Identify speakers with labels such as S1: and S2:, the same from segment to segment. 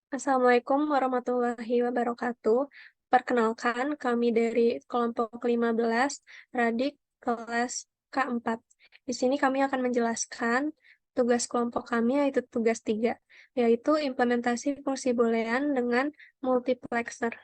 S1: Assalamualaikum warahmatullahi wabarakatuh. Perkenalkan, kami dari kelompok 15, Radik kelas K4. Di sini kami akan menjelaskan tugas kelompok kami, yaitu tugas 3, yaitu implementasi fungsi boolean dengan multiplexer.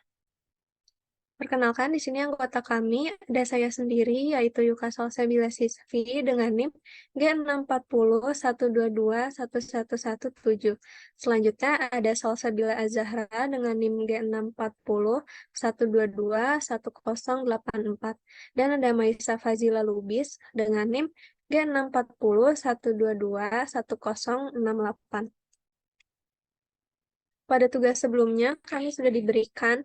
S1: Perkenalkan, di sini anggota kami ada saya sendiri, yaitu Yuka Salsabila Sisvi dengan NIM G640122117. Selanjutnya ada Salsabila Azahra dengan NIM G64012211084. Dan ada Maisa Fazila Lubis dengan NIM G64012211068. Pada tugas sebelumnya, kami sudah diberikan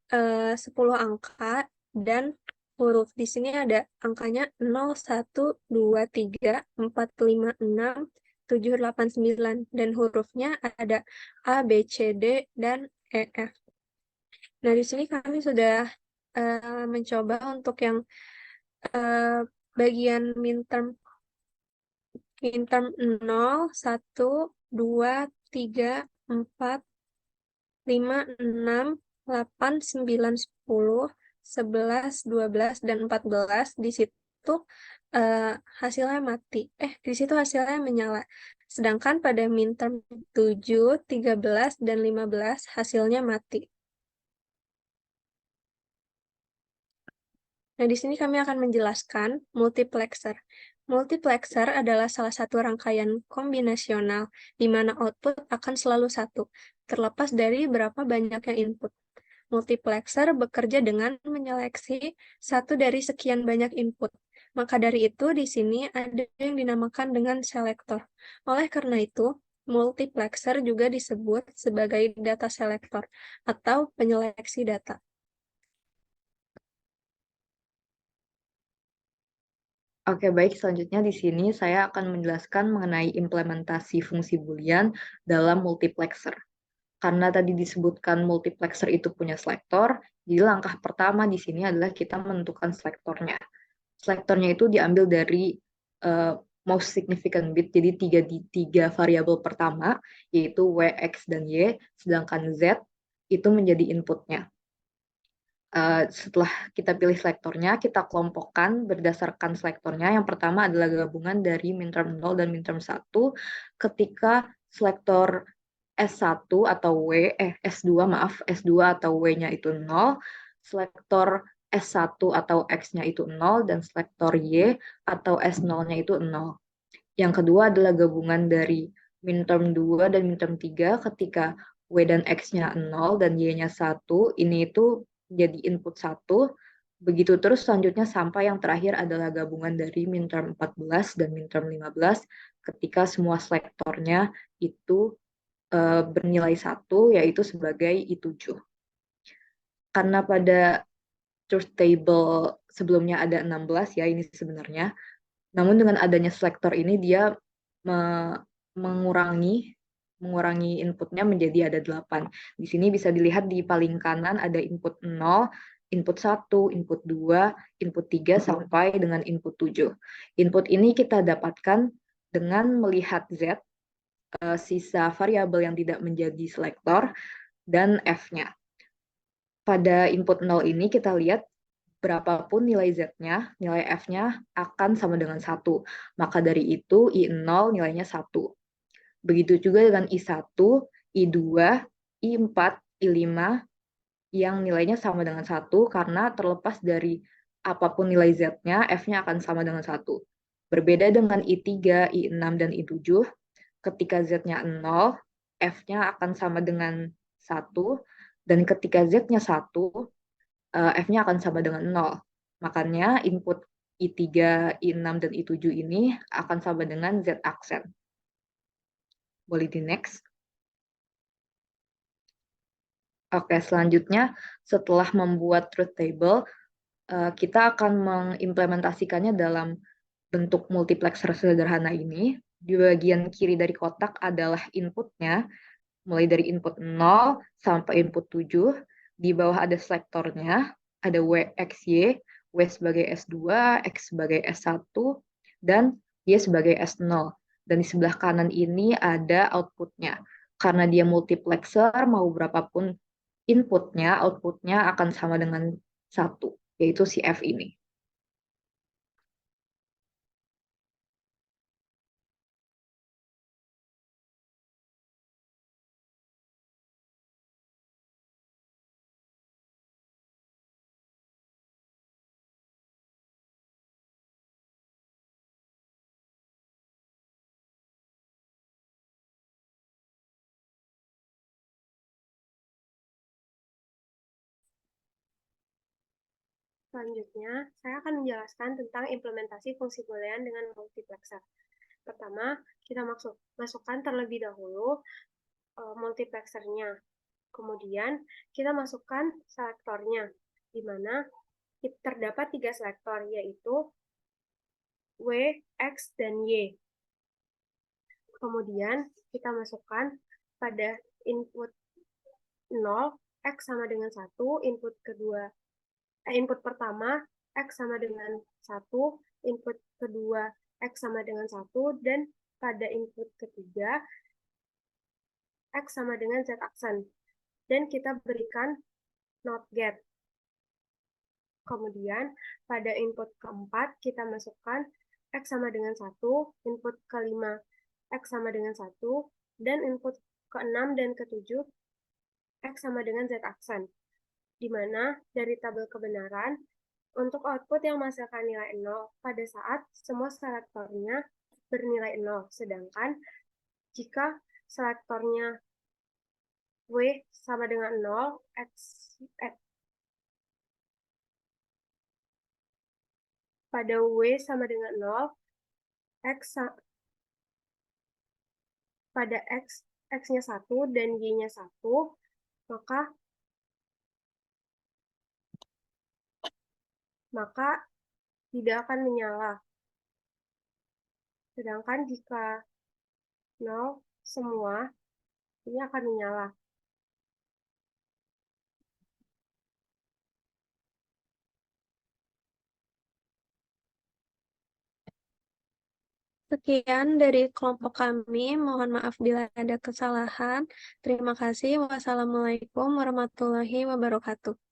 S1: 10 angka dan huruf. Di sini ada angkanya 0, 1, 2, 3, 4, 5, 6, 7, 8, 9. Dan hurufnya ada A, B, C, D, dan E, F. Nah, di sini kami sudah mencoba untuk yang bagian midterm 0, 1, 2, 3, 4, 5, 6, 8, 9, 10, 11, 12, dan 14. Di situ hasilnya mati. Di situ hasilnya menyala. Sedangkan pada midterm 7, 13, dan 15 hasilnya mati. Nah, di sini kami akan menjelaskan multiplexer. Multiplexer adalah salah satu rangkaian kombinasional di mana output akan selalu satu, terlepas dari berapa banyaknya input. Multiplexer bekerja dengan menyeleksi satu dari sekian banyak input. Maka dari itu, di sini ada yang dinamakan dengan selektor. Oleh karena itu, multiplexer juga disebut sebagai data selector atau penyeleksi data.
S2: Oke, baik. Selanjutnya di sini saya akan menjelaskan mengenai implementasi fungsi Boolean dalam multiplexer. Karena tadi disebutkan multiplexer itu punya selektor, jadi langkah pertama di sini adalah kita menentukan selektornya. Selektornya itu diambil dari uh, most significant bit, jadi tiga variabel pertama, yaitu W, X, dan Y, sedangkan Z itu menjadi inputnya. Setelah kita pilih selektornya, kita kelompokkan berdasarkan selektornya. Yang pertama adalah gabungan dari minterm 0 dan minterm 1 ketika selektor S1 atau S2, maaf, S2 atau W-nya itu 0, selektor S1 atau X-nya itu 0, dan selektor Y atau S0-nya itu 0. Yang kedua adalah gabungan dari minterm 2 dan minterm 3 ketika W dan X-nya 0 dan Y-nya 1. Ini itu jadi input 1. Begitu terus selanjutnya sampai yang terakhir adalah gabungan dari minterm 14 dan minterm 15 ketika semua selektornya itu bernilai 1, yaitu sebagai I7. Karena pada truth table sebelumnya ada 16 ya ini sebenarnya. Namun dengan adanya selektor ini dia mengurangi inputnya menjadi ada 8. Di sini bisa dilihat di paling kanan ada input 0, input 1, input 2, input 3, sampai dengan input 7. Input ini kita dapatkan dengan melihat Z, sisa variabel yang tidak menjadi selektor, dan F-nya. Pada input 0 ini kita lihat berapapun nilai Z-nya, nilai F-nya akan sama dengan 1. Maka dari itu I0 nilainya 1. Begitu juga dengan I1, I2, I4, I5 yang nilainya sama dengan 1 karena terlepas dari apapun nilai Z-nya, F-nya akan sama dengan 1. Berbeda dengan I3, I6, dan I7, ketika Z-nya 0, F-nya akan sama dengan 1, dan ketika Z-nya 1, F-nya akan sama dengan 0. Makanya input I3, I6, dan I7 ini akan sama dengan Z aksen. Boleh di next. Oke, selanjutnya setelah membuat truth table, kita akan mengimplementasikannya dalam bentuk multiplexer sederhana ini. Di bagian kiri dari kotak adalah inputnya, mulai dari input 0 sampai input 7. Di bawah ada selektornya, ada W, X, Y, W sebagai S2, X sebagai S1, dan Y sebagai S0. Dan di sebelah kanan ini ada outputnya. Karena dia multiplexer, mau berapapun inputnya, outputnya akan sama dengan 1, yaitu si F ini.
S1: Selanjutnya, saya akan menjelaskan tentang implementasi fungsi boolean dengan multiplexer. Pertama, kita masukkan terlebih dahulu multiplexernya. Kemudian, kita masukkan selektornya, di mana terdapat 3 selektor, yaitu W, X, dan Y. Kemudian, kita masukkan pada input 0, X sama dengan 1, input pertama, X sama dengan 1, input kedua, X sama dengan 1, dan pada input ketiga, X sama dengan Z aksen. Dan kita berikan not get. Kemudian, pada input keempat, kita masukkan X sama dengan 1, input kelima, X sama dengan 1, dan input ke-6 dan ke-7, X sama dengan Z aksen. Di mana dari tabel kebenaran, untuk output yang menghasilkan nilai 0 pada saat semua selektornya bernilai 0, sedangkan jika selektornya W sama dengan 0, pada W sama dengan 0, pada X-nya 1 dan Y-nya 1, maka tidak akan menyala. Sedangkan jika 0 semua, ini akan menyala. Sekian dari kelompok kami. Mohon maaf bila ada kesalahan. Terima kasih. Wassalamualaikum warahmatullahi wabarakatuh.